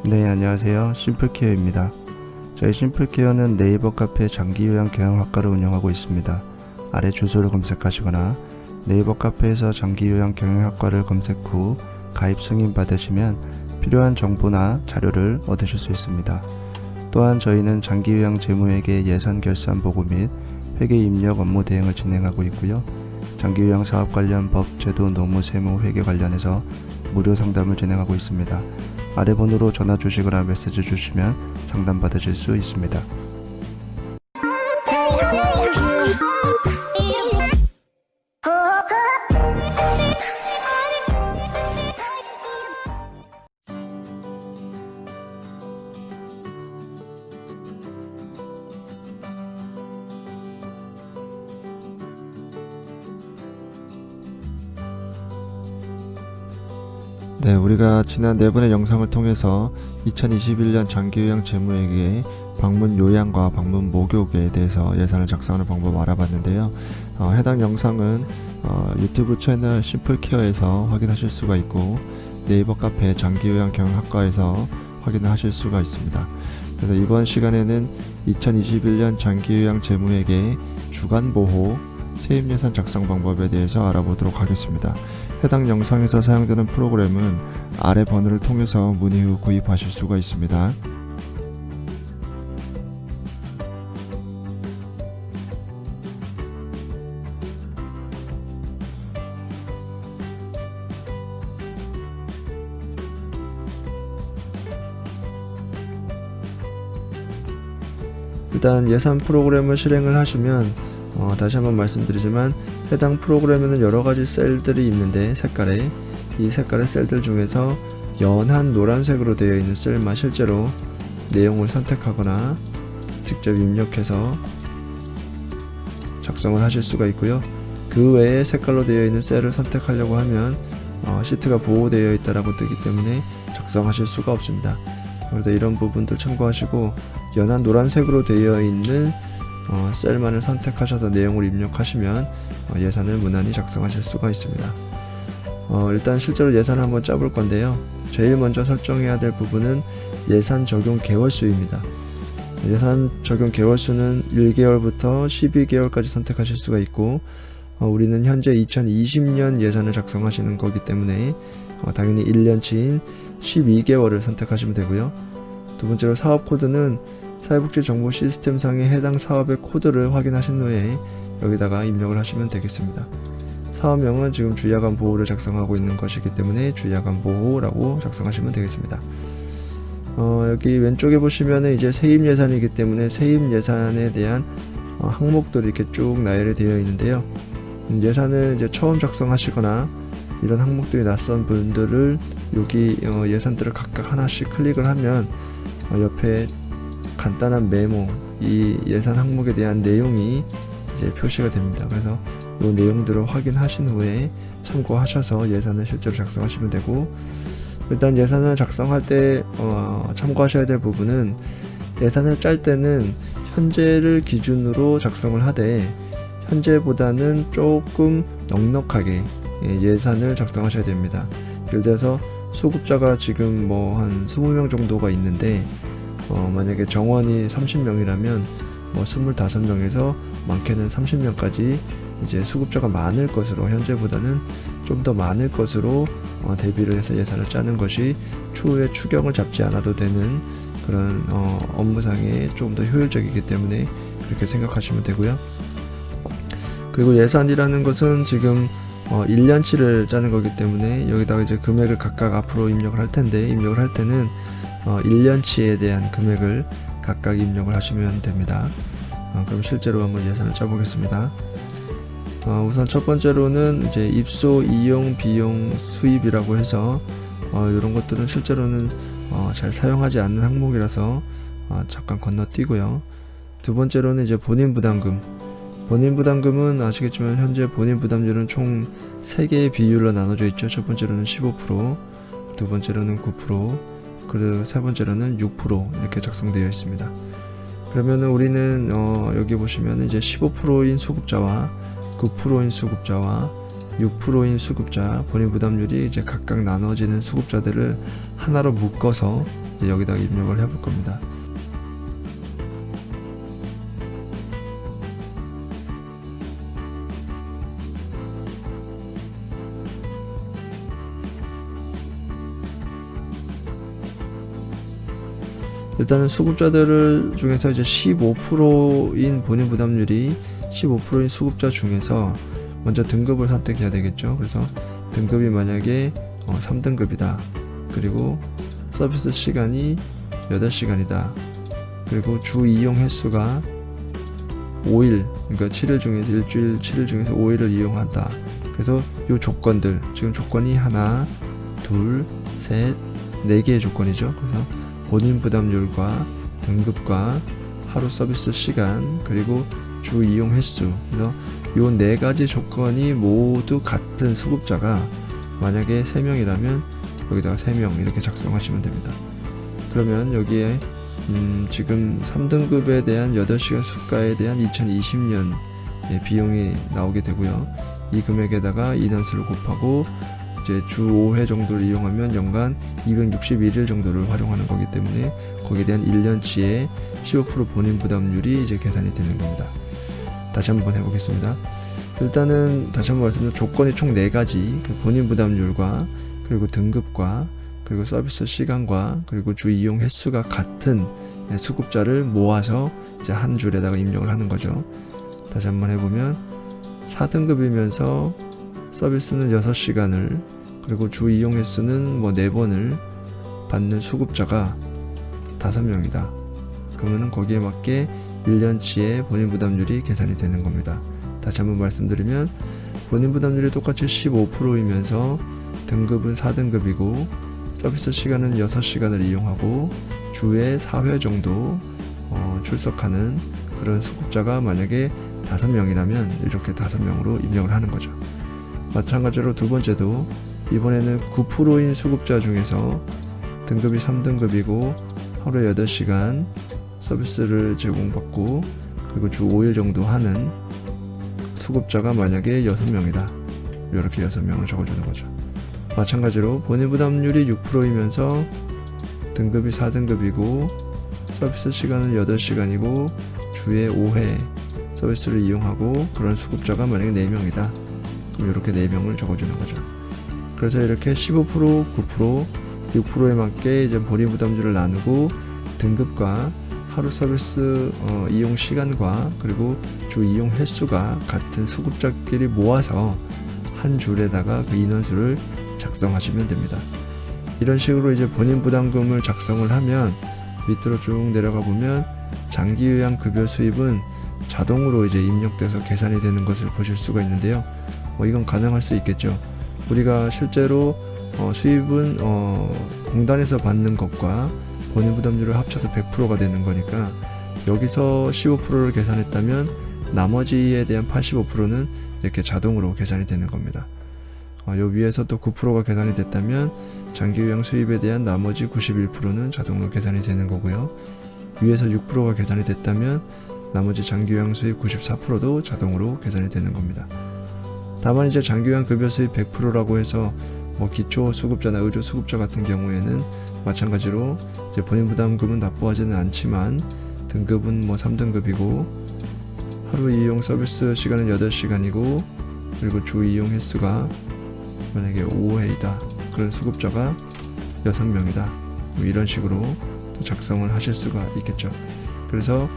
네, 안녕하세요. 심플케어입니다. 저희 심플케어는 네이버 카페 장기요양 경영학과를 운영하고 있습니다. 아래 주소를 검색하시거나 네이버 카페에서 장기요양 경영학과를 검색 후 가입 승인 받으시면 필요한 정보나 자료를 얻으실 수 있습니다. 또한 저희는 장기요양 재무회계 예산 결산 보고 및 회계 입력 업무 대행을 진행하고 있고요. 장기요양 사업 관련 법, 제도, 노무, 세무, 회계 관련해서 무료 상담을 진행하고 있습니다. 아래 번호로 전화 주시거나 메시지 주시면 상담 받으실 수 있습니다. 네, 우리가 지난 4번의 영상을 통해서 2021년 장기요양 재무회계의 방문 요양과 방문 목욕에 대해서 예산을 작성하는 방법을 알아봤는데요. 해당 영상은 유튜브 채널 심플케어에서 확인하실 수가 있고 네이버 카페 장기요양 경영학과에서 확인을 하실 수가 있습니다. 그래서 이번 시간에는 2021년 장기요양 재무회계의 주간보호 세입예산 작성 방법에 대해서 알아보도록 하겠습니다. 해당 영상에서 사용되는 프로그램은 아래 번호를 통해서 문의 후 구입하실 수가 있습니다. 일단 예산 프로그램을 실행을 하시면 다시 한번 말씀드리지만 해당 프로그램에는 여러가지 셀들이 있는데 이 색깔의 셀들 중에서 연한 노란색으로 되어 있는 셀만 실제로 내용을 선택하거나 직접 입력해서 작성을 하실 수가 있고요. 그 외에 색깔로 되어 있는 셀을 선택하려고 하면 시트가 보호되어 있다라고 뜨기 때문에 작성하실 수가 없습니다. 그래서 이런 부분들 참고하시고 연한 노란색으로 되어 있는 셀만을 선택하셔서 내용을 입력하시면 예산을 무난히 작성하실 수가 있습니다. 일단 실제로 예산을 한번 짜볼 건데요. 제일 먼저 설정해야 될 부분은 예산 적용 개월수입니다. 예산 적용 개월수는 1개월부터 12개월까지 선택하실 수가 있고 우리는 현재 2020년 예산을 작성하시는 거기 때문에 당연히 1년치인 12개월을 선택하시면 되고요. 두 번째로 사업 코드는 사회복지정보시스템상의 해당 사업의 코드를 확인하신 후에 여기다가 입력을 하시면 되겠습니다. 사업명은 지금 주야간 보호를 작성하고 있는 것이기 때문에 주야간 보호라고 작성하시면 되겠습니다. 여기 왼쪽에 보시면 이제 세입 예산이기 때문에 세입 예산에 대한 항목들이 이렇게 쭉 나열이 되어 있는데요. 예산을 이제 처음 작성하시거나 이런 항목들이 낯선 분들을 여기 예산들을 각각 하나씩 클릭을 하면 옆에 간단한 메모, 이 예산 항목에 대한 내용이 이제 표시가 됩니다. 그래서 이 내용들을 확인하신 후에 참고하셔서 예산을 실제로 작성하시면 되고, 일단 예산을 작성할 때 참고하셔야 될 부분은 예산을 짤 때는 현재를 기준으로 작성을 하되 현재보다는 조금 넉넉하게 예산을 작성하셔야 됩니다. 예를 들어서 수급자가 지금 뭐 한 20명 정도가 있는데 만약에 정원이 30명이라면 뭐 25명에서 많게는 30명까지 이제 수급자가 많을 것으로, 현재보다는 좀 더 많을 것으로 대비를 해서 예산을 짜는 것이 추후에 추경을 잡지 않아도 되는 그런 업무상에 좀 더 효율적이기 때문에 그렇게 생각하시면 되고요. 그리고 예산이라는 것은 지금 1년치를 짜는 거기 때문에 여기다가 이제 금액을 각각 앞으로 입력을 할 텐데, 입력을 할 때는 1년치에 대한 금액을 각각 입력을 하시면 됩니다. 그럼 실제로 한번 예산을 짜보겠습니다. 우선 첫 번째로는 이제 입소, 이용, 비용, 수입이라고 해서 이런 것들은 실제로는 잘 사용하지 않는 항목이라서 잠깐 건너뛰고요. 두 번째로는 이제 본인 부담금. 본인 부담금은 아시겠지만 현재 본인 부담률은 총 3개의 비율로 나눠져 있죠. 첫 번째로는 15%, 두 번째로는 9%, 그리고 세 번째로는 6% 이렇게 작성되어 있습니다. 그러면은 우리는 여기 보시면 이제 15%인 수급자와 9%인 수급자와 6%인 수급자, 본인 부담률이 이제 각각 나눠지는 수급자들을 하나로 묶어서 이제 여기다가 입력을 해볼 겁니다. 일단은 수급자들 중에서 이제 15%인 본인 부담률이 15%인 수급자 중에서 먼저 등급을 선택해야 되겠죠. 그래서 등급이 만약에 3등급이다. 그리고 서비스 시간이 8시간이다. 그리고 주 이용 횟수가 5일, 그러니까 7일 중에서 일주일 7일 중에서 5일을 이용한다. 그래서 이 조건들, 지금 조건이 하나, 둘, 셋, 4개의 조건이죠. 그래서 본인 부담률과 등급과 하루 서비스 시간 그리고 주 이용 횟수, 그래서 요 4가지 조건이 모두 같은 수급자가 만약에 3명이라면 여기다가 3명 이렇게 작성하시면 됩니다. 그러면 여기에 지금 3등급에 대한 8시간 수가에 대한 2020년 비용이 나오게 되고요. 이 금액에다가 인원수를 곱하고 이제 주 5회 정도를 이용하면 연간 261일 정도를 활용하는 거기 때문에 거기에 대한 1년치의 15% 본인 부담률이 이제 계산이 되는 겁니다. 다시 한번 해보겠습니다. 일단은 다시 한번 말씀드리면 조건이 총 4가지, 본인 부담률과 그리고 등급과 그리고 서비스 시간과 그리고 주 이용 횟수가 같은 수급자를 모아서 이제 한 줄에다가 입력을 하는 거죠. 다시 한번 해보면 4등급이면서 서비스는 6시간을 그리고 주 이용 횟수는 4번을 받는 수급자가 5명이다. 그러면은 거기에 맞게 1년치의 본인 부담률이 계산이 되는 겁니다. 다시 한번 말씀드리면 본인 부담률이 똑같이 15%이면서 등급은 4등급이고 서비스 시간은 6시간을 이용하고 주에 4회 정도 출석하는 그런 수급자가 만약에 5명이라면 이렇게 5명으로 입력을 하는 거죠. 마찬가지로 두 번째도 이번에는 9%인 수급자 중에서 등급이 3등급이고 하루에 8시간 서비스를 제공받고 그리고 주 5일 정도 하는 수급자가 만약에 6명이다. 이렇게 6명을 적어주는 거죠. 마찬가지로 본인 부담률이 6%이면서 등급이 4등급이고 서비스 시간은 8시간이고 주에 5회 서비스를 이용하고 그런 수급자가 만약에 4명이다. 그럼 이렇게 4명을 적어주는 거죠. 그래서 이렇게 15%, 9%, 6%에 맞게 이제 본인 부담률을 나누고 등급과 하루 서비스 이용 시간과 그리고 주 이용 횟수가 같은 수급자끼리 모아서 한 줄에다가 그 인원수를 작성하시면 됩니다. 이런 식으로 이제 본인 부담금을 작성을 하면 밑으로 쭉 내려가 보면 장기 요양 급여 수입은 자동으로 이제 입력돼서 계산이 되는 것을 보실 수가 있는데요. 이건 가능할 수 있겠죠. 우리가 실제로 수입은 공단에서 받는 것과 본인 부담률을 합쳐서 100%가 되는 거니까 여기서 15%를 계산했다면 나머지에 대한 85%는 이렇게 자동으로 계산이 되는 겁니다. 요 위에서 또 9%가 계산이 됐다면 장기요양 수입에 대한 나머지 91%는 자동으로 계산이 되는 거고요. 위에서 6%가 계산이 됐다면 나머지 장기요양 수입 94%도 자동으로 계산이 되는 겁니다. 다만 이제 장기요양 급여 수입 100%라고 해서 기초 수급자나 의료 수급자 같은 경우에는 마찬가지로 이제 본인 부담금은 납부하지는 않지만 등급은 3등급이고 하루 이용 서비스 시간은 8시간이고 그리고 주 이용 횟수가 만약에 5회이다. 그런 수급자가 6명이다. 이런 식으로 작성을 하실 수가 있겠죠. 그래서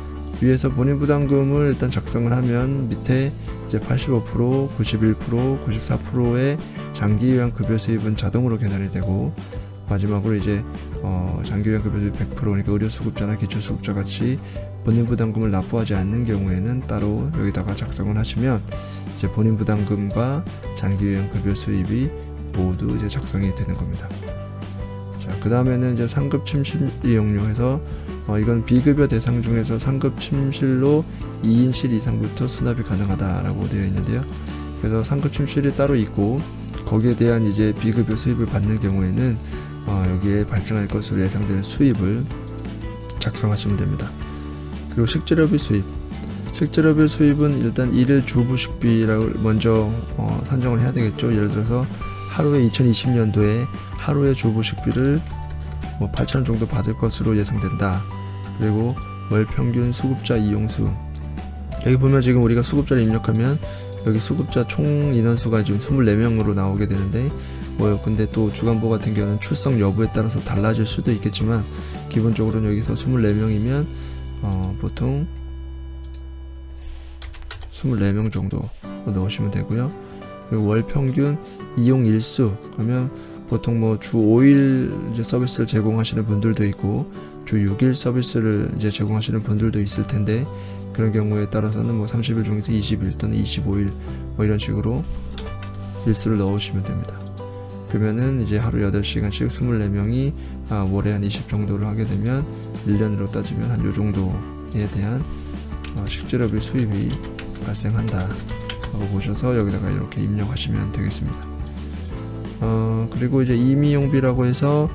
위에서 본인 부담금을 일단 작성을 하면 밑에 이제 85%, 91%, 94%의 장기요양 급여 수입은 자동으로 계산이 되고 마지막으로 이제 장기요양 급여 수입 100%, 그러니까 의료 수급자나 기초 수급자 같이 본인 부담금을 납부하지 않는 경우에는 따로 여기다가 작성을 하시면 이제 본인 부담금과 장기요양 급여 수입이 모두 이제 작성이 되는 겁니다. 자, 그 다음에는 이제 상급 침실 이용료 해서 이건 비급여 대상 중에서 상급 침실로 2인실 이상부터 수납이 가능하다라고 되어 있는데요. 그래서 상급 침실이 따로 있고 거기에 대한 이제 비급여 수입을 받는 경우에는 여기에 발생할 것으로 예상되는 수입을 작성하시면 됩니다. 그리고 식재료비 수입. 식재료비 수입은 일단 일일 주부 식비라고 먼저 산정을 해야 되겠죠. 예를 들어서 하루에 2020년도에 하루의 주부 식비를 뭐 8,000원 정도 받을 것으로 예상된다. 그리고 월 평균 수급자 이용수, 여기 보면 지금 우리가 수급자를 입력하면 여기 수급자 총 인원수가 지금 24명으로 나오게 되는데, 뭐 근데 또 주간보 같은 경우는 출석 여부에 따라서 달라질 수도 있겠지만 기본적으로는 여기서 24명이면 보통 24명 정도 넣으시면 되고요. 그리고 월 평균 이용 일수, 그러면 보통 뭐 주 5일 이제 서비스를 제공하시는 분들도 있고 주 6일 서비스를 이제 제공하시는 분들도 있을 텐데, 그런 경우에 따라서는 뭐 30일 중에서 20일 또는 25일 뭐 이런 식으로 일수를 넣으시면 됩니다. 그러면은 이제 하루 8시간씩 24명이 월에 한 20 정도를 하게 되면 1년으로 따지면 한 요 정도에 대한 식재료비 수입이 발생한다 라고 보셔서 여기다가 이렇게 입력하시면 되겠습니다. 그리고 이제 임의용비라고 해서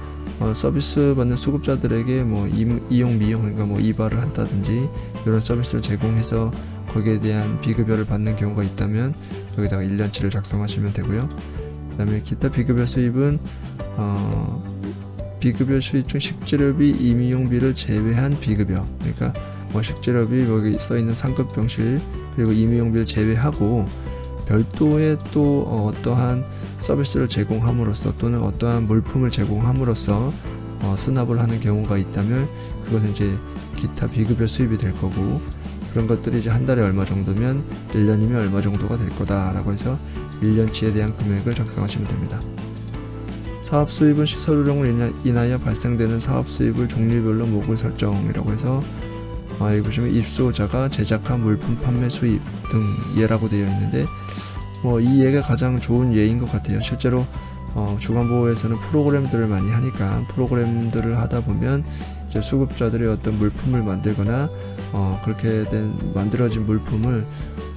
서비스 받는 수급자들에게 뭐 이용 미용, 그러니까 뭐 이발을 한다든지 이런 서비스를 제공해서 거기에 대한 비급여를 받는 경우가 있다면 여기다가 1년치를 작성하시면 되고요. 그 다음에 기타 비급여 수입은 비급여 수입 중 식재료비, 임의용비를 제외한 비급여, 그러니까 뭐 식재료비 여기 써있는 상급병실 그리고 임의용비를 제외하고 별도의 또 어떠한 서비스를 제공함으로써 또는 어떠한 물품을 제공함으로써 수납을 하는 경우가 있다면 그것은 이제 기타 비급여 수입이 될 거고, 그런 것들이 이제 한 달에 얼마 정도면 1년이면 얼마 정도가 될 거다라고 해서 1년치에 대한 금액을 작성하시면 됩니다. 사업 수입은 시설 운영을 인하여 발생되는 사업 수입을 종류별로 목을 설정이라고 해서 여기 보시면 입소자가 제작한 물품 판매 수입 등 예라고 되어 있는데, 뭐 이 예가 가장 좋은 예인 것 같아요. 실제로 주간보호에서는 프로그램들을 많이 하니까 프로그램들을 하다 보면 이제 수급자들이 어떤 물품을 만들거나 그렇게 된 만들어진 물품을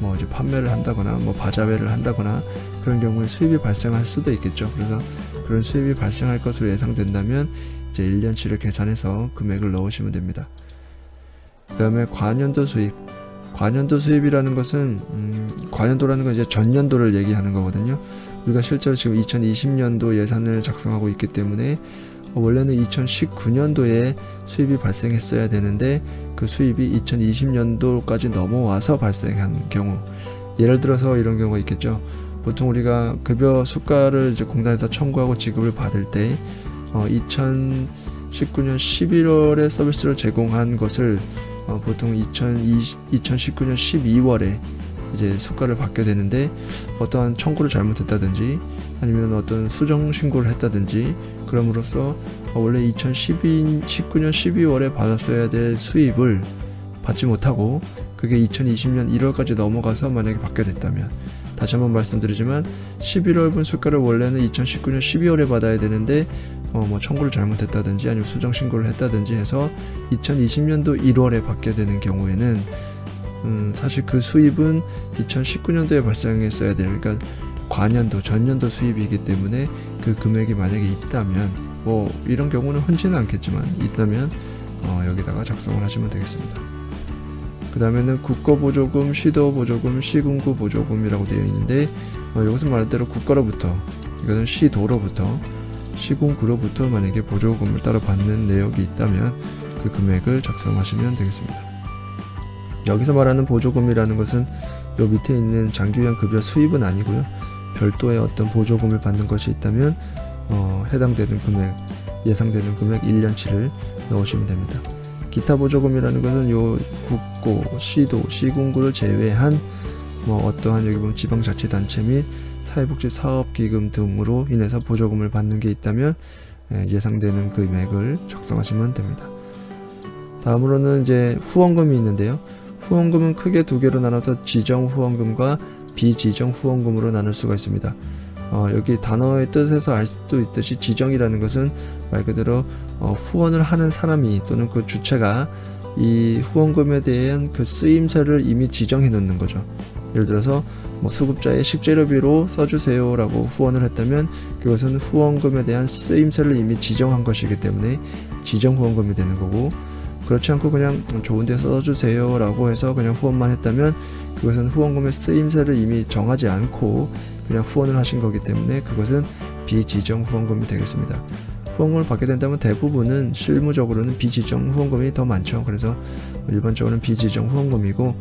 뭐 이제 판매를 한다거나 뭐 바자회를 한다거나 그런 경우에 수입이 발생할 수도 있겠죠. 그래서 그런 수입이 발생할 것으로 예상된다면 이제 1년치를 계산해서 금액을 넣으시면 됩니다. 그 다음에 관연도 수입. 관연도 수입이라는 것은 관연도라는 건 이제 전년도를 얘기하는 거거든요. 우리가 실제로 지금 2020년도 예산을 작성하고 있기 때문에 원래는 2019년도에 수입이 발생했어야 되는데 그 수입이 2020년도까지 넘어와서 발생한 경우, 예를 들어서 이런 경우가 있겠죠. 보통 우리가 급여 수가를 이제 공단에다 청구하고 지급을 받을 때 2019년 11월에 서비스를 제공한 것을 보통 2019년 12월에 이제 수가를 받게 되는데, 어떠한 청구를 잘못했다든지 아니면 어떤 수정 신고를 했다든지 그럼으로써 원래 2019년 12월에 받았어야 될 수입을 받지 못하고 그게 2020년 1월까지 넘어가서 만약에 받게 됐다면, 다시 한번 말씀드리지만 11월분 수가를 원래는 2019년 12월에 받아야 되는데 뭐 청구를 잘못했다든지 아니면 수정 신고를 했다든지 해서 2020년도 1월에 받게 되는 경우에는 사실 그 수입은 2019년도에 발생했어야 될, 그러니까 관연도 전년도 수입이기 때문에 그 금액이 만약에 있다면, 뭐 이런 경우는 흔치는 않겠지만 있다면 여기다가 작성을 하시면 되겠습니다. 그 다음에는 국고보조금, 시도보조금, 시군구 보조금이라고 되어 있는데 이것은 말대로 국가로부터, 이것은 시도로부터, 시군구로부터 만약에 보조금을 따로 받는 내역이 있다면 그 금액을 작성하시면 되겠습니다. 여기서 말하는 보조금이라는 것은 요 밑에 있는 장기요양 급여 수입은 아니고요. 별도의 어떤 보조금을 받는 것이 있다면 해당되는 금액, 예상되는 금액 1년치를 넣으시면 됩니다. 기타 보조금이라는 것은 요 국고, 시도, 시군구를 제외한 뭐 어떠한 여기 보면 지방자치단체 및 사회복지사업기금 등으로 인해서 보조금을 받는 게 있다면 예상되는 금액을 작성하시면 됩니다. 다음으로는 이제 후원금이 있는데요. 후원금은 크게 두 개로 나눠서 지정 후원금과 비지정 후원금으로 나눌 수가 있습니다. 여기 단어의 뜻에서 알 수도 있듯이 지정이라는 것은 말 그대로 후원을 하는 사람이 또는 그 주체가 이 후원금에 대한 그 쓰임새를 이미 지정해 놓는 거죠. 예를 들어서 뭐 수급자의 식재료비로 써주세요 라고 후원을 했다면 그것은 후원금에 대한 쓰임새를 이미 지정한 것이기 때문에 지정 후원금이 되는 거고, 그렇지 않고 그냥 좋은 데 써주세요 라고 해서 그냥 후원만 했다면 그것은 후원금의 쓰임새를 이미 정하지 않고 그냥 후원을 하신 거기 때문에 그것은 비지정 후원금이 되겠습니다. 후원금을 받게 된다면 대부분은 실무적으로는 비지정 후원금이 더 많죠. 그래서 일반적으로는 비지정 후원금이고,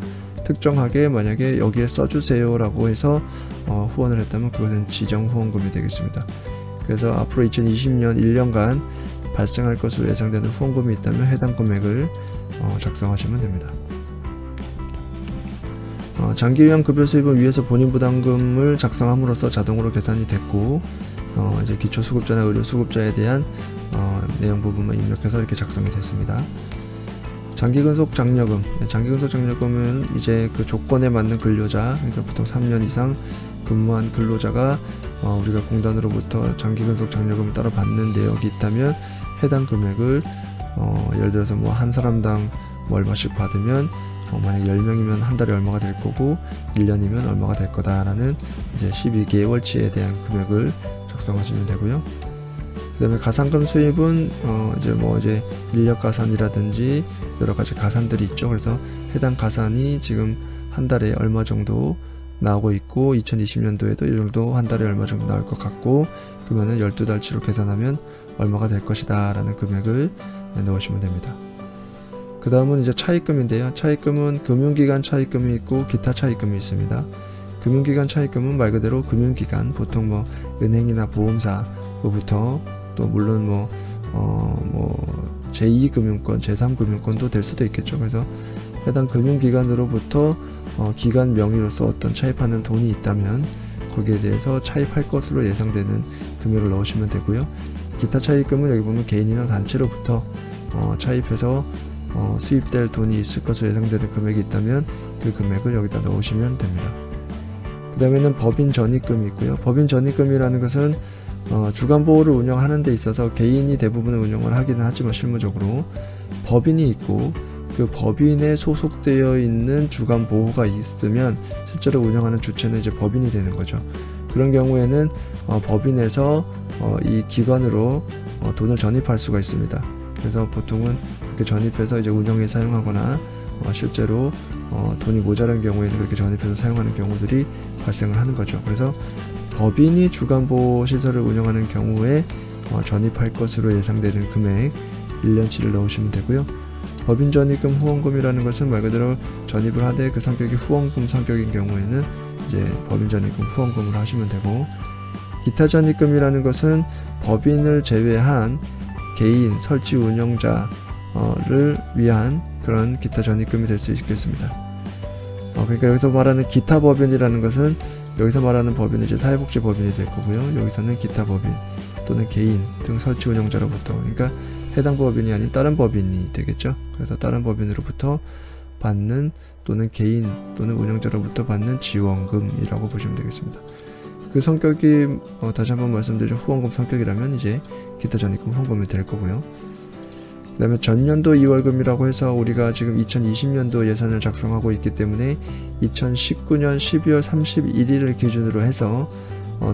특정하게 만약에 여기에 써주세요 라고 해서 후원을 했다면 그것은 지정 후원금이 되겠습니다. 그래서 앞으로 2020년 1년간 발생할 것으로 예상되는 후원금이 있다면 해당 금액을 작성하시면 됩니다. 장기요양 급여 수입은 위에서 본인 부담금을 작성함으로써 자동으로 계산이 됐고, 이제 기초수급자나 의료수급자에 대한 내용 부분만 입력해서 이렇게 작성이 됐습니다. 장기근속 장려금, 장기근속 장려금은 이제 그 조건에 맞는 근로자, 그러니까 보통 3년 이상 근무한 근로자가 우리가 공단으로부터 장기근속 장려금을 따로 받는 내역이 있다면 해당 금액을 예를 들어서 뭐 한 사람당 뭐 얼마씩 받으면 만약 10명이면 한 달에 얼마가 될 거고 1년이면 얼마가 될 거다라는 이제 12개월치에 대한 금액을 작성하시면 되고요. 그 다음에 가산금 수입은 이제 인력 가산이라든지 여러 가지 가산들이 있죠. 그래서 해당 가산이 지금 한 달에 얼마 정도 나오고 있고 2020년도에도 이 정도 한 달에 얼마 정도 나올 것 같고, 그러면은 12달치로 계산하면 얼마가 될 것이다 라는 금액을 넣으시면 됩니다. 그 다음은 이제 차입금인데요. 차입금은 금융기관 차입금이 있고 기타 차입금이 있습니다. 금융기관 차입금은 말 그대로 금융기관, 보통 뭐 은행이나 보험사로부터, 또 물론 제2금융권, 제3금융권도 될 수도 있겠죠. 그래서 해당 금융기관으로부터 기관 명의로서 어떤 차입하는 돈이 있다면 거기에 대해서 차입할 것으로 예상되는 금액을 넣으시면 되고요. 기타 차입금은 여기 보면 개인이나 단체로부터 차입해서 수입될 돈이 있을 것으로 예상되는 금액이 있다면 그 금액을 여기다 넣으시면 됩니다. 그 다음에는 법인 전입금이 있고요. 법인 전입금이라는 것은 주간보호를 운영하는 데 있어서 개인이 대부분을 운영을 하기는 하지만 실무적으로 법인이 있고 그 법인에 소속되어 있는 주간보호가 있으면 실제로 운영하는 주체는 이제 법인이 되는 거죠. 그런 경우에는 법인에서 이 기관으로 돈을 전입할 수가 있습니다. 그래서 보통은 그렇게 전입해서 이제 운영에 사용하거나 실제로 돈이 모자란 경우에는 그렇게 전입해서 사용하는 경우들이 발생을 하는 거죠. 그래서 법인이 주간보호 시설을 운영하는 경우에 전입할 것으로 예상되는 금액 1년치를 넣으시면 되고요. 법인 전입금 후원금이라는 것은 말 그대로 전입을 하되 그 성격이 후원금 성격인 경우에는 이제 법인 전입금 후원금을 하시면 되고, 기타 전입금이라는 것은 법인을 제외한 개인 설치 운영자를 위한 그런 기타 전입금이 될 수 있겠습니다. 그러니까 여기서 말하는 기타 법인이라는 것은 여기서 말하는 법인은 이제 사회복지 법인이 될 거고요. 여기서는 기타 법인 또는 개인 등 설치 운영자로부터, 그러니까 해당 법인이 아닌 다른 법인이 되겠죠. 그래서 다른 법인으로부터 받는 또는 개인 또는 운영자로부터 받는 지원금이라고 보시면 되겠습니다. 그 성격이 다시 한번 말씀드리죠. 후원금 성격이라면 이제 기타 전입금 후원금이 될 거고요. 그 다음에 전년도 2월금이라고 해서 우리가 지금 2020년도 예산을 작성하고 있기 때문에 2019년 12월 31일을 기준으로 해서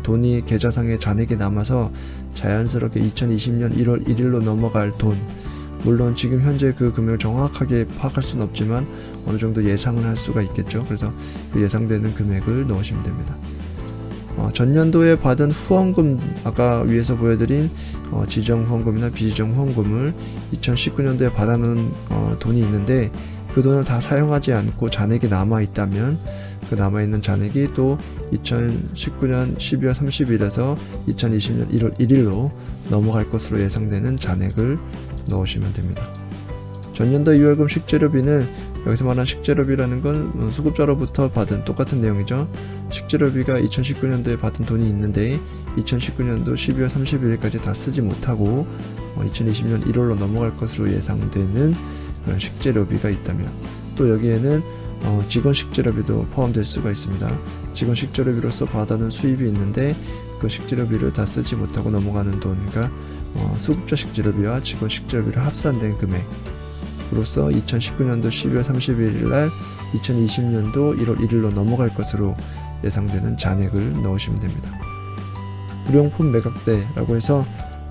돈이 계좌상에 잔액이 남아서 자연스럽게 2020년 1월 1일로 넘어갈 돈, 물론 지금 현재 그 금액을 정확하게 파악할 수는 없지만 어느 정도 예상을 할 수가 있겠죠. 그래서 그 예상되는 금액을 넣으시면 됩니다. 전년도에 받은 후원금, 아까 위에서 보여드린 지정 후원금이나 비지정 후원금을 2019년도에 받아놓은 돈이 있는데 그 돈을 다 사용하지 않고 잔액이 남아있다면 그 남아있는 잔액이 또 2019년 12월 30일에서 2020년 1월 1일로 넘어갈 것으로 예상되는 잔액을 넣으시면 됩니다. 전년도 2월금 식재료비는 여기서 말하는 식재료비라는 건 수급자로부터 받은 똑같은 내용이죠. 식재료비가 2019년도에 받은 돈이 있는데 2019년도 12월 31일까지 다 쓰지 못하고 2020년 1월로 넘어갈 것으로 예상되는 그런 식재료비가 있다면, 또 여기에는 직원 식재료비도 포함될 수가 있습니다. 직원 식재료비로서 받아놓은 수입이 있는데 그 식재료비를 다 쓰지 못하고 넘어가는 돈, 그러니까 수급자 식재료비와 직원 식재료비를 합산된 금액으로서 2019년도 12월 31일 날 2020년도 1월 1일로 넘어갈 것으로 예상되는 잔액을 넣으시면 됩니다. 불용품 매각대라고 해서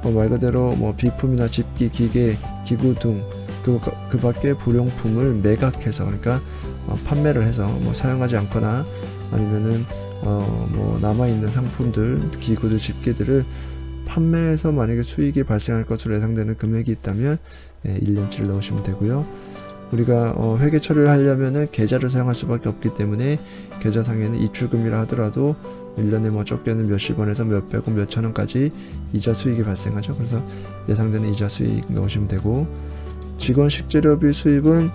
말 그대로 비품이나 집기, 기계, 기구 등 그 밖에 불용품을 매각해서, 그러니까 판매를 해서 사용하지 않거나 아니면은 남아있는 상품들, 기구들, 집기들을 판매에서 만약에 수익이 발생할 것으로 예상되는 금액이 있다면 1년치를 넣으시면 되고요. 우리가 회계 처리를 하려면은 계좌를 사용할 수밖에 없기 때문에 계좌상에는 입출금이라 하더라도 1년에 뭐 적게는 몇십 원에서 몇백 원, 몇천 원까지 이자 수익이 발생하죠. 그래서 예상되는 이자 수익 넣으시면 되고, 직원 식재료비 수입은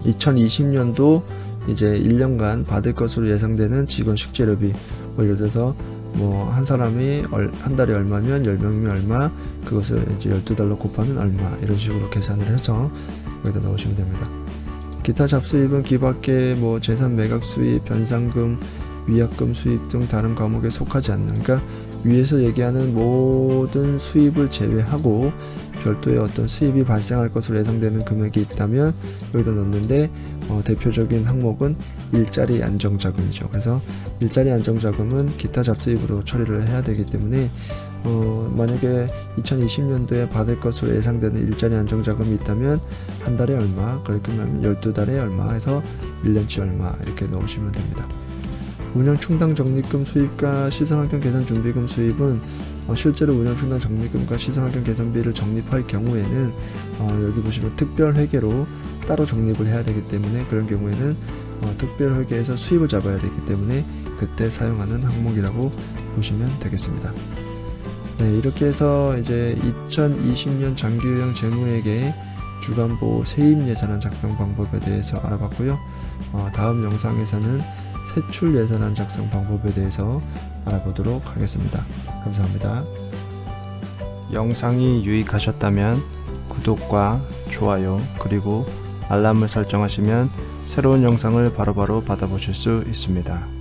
2020년도 이제 1년간 받을 것으로 예상되는 직원 식재료비, 뭐 예를 들어서 뭐 한 사람이 한 달에 얼마면 10명이면 얼마, 그것을 이제 12달러 곱하면 얼마, 이런 식으로 계산을 해서 여기다 넣으시면 됩니다. 기타 잡수입은 기밖에 뭐 재산 매각 수입, 변상금, 위약금 수입 등 다른 과목에 속하지 않는, 그러니까 위에서 얘기하는 모든 수입을 제외하고 별도의 어떤 수입이 발생할 것으로 예상되는 금액이 있다면 여기다 넣는데, 대표적인 항목은 일자리 안정자금이죠. 그래서 일자리 안정자금은 기타 잡수입으로 처리를 해야 되기 때문에 만약에 2020년도에 받을 것으로 예상되는 일자리 안정자금이 있다면 한 달에 얼마, 그렇게 하면 12달에 얼마 해서 1년치 얼마 이렇게 넣으시면 됩니다. 운영 충당 적립금 수입과 시설환경 개선 준비금 수입은 실제로 운영 충당 적립금과 시설환경 개선비를 적립할 경우에는 여기 보시면 특별 회계로 따로 적립을 해야 되기 때문에, 그런 경우에는 특별 회계에서 수입을 잡아야 되기 때문에 그때 사용하는 항목이라고 보시면 되겠습니다. 네, 이렇게 해서 이제 2020년 장기요양 재무회계 주간보 세입 예산안 작성 방법에 대해서 알아봤고요. 다음 영상에서는 세출 예산안 작성 방법에 대해서 알아보도록 하겠습니다. 감사합니다. 영상이 유익하셨다면 구독과 좋아요 그리고 알람을 설정하시면 새로운 영상을 바로바로 받아보실 수 있습니다.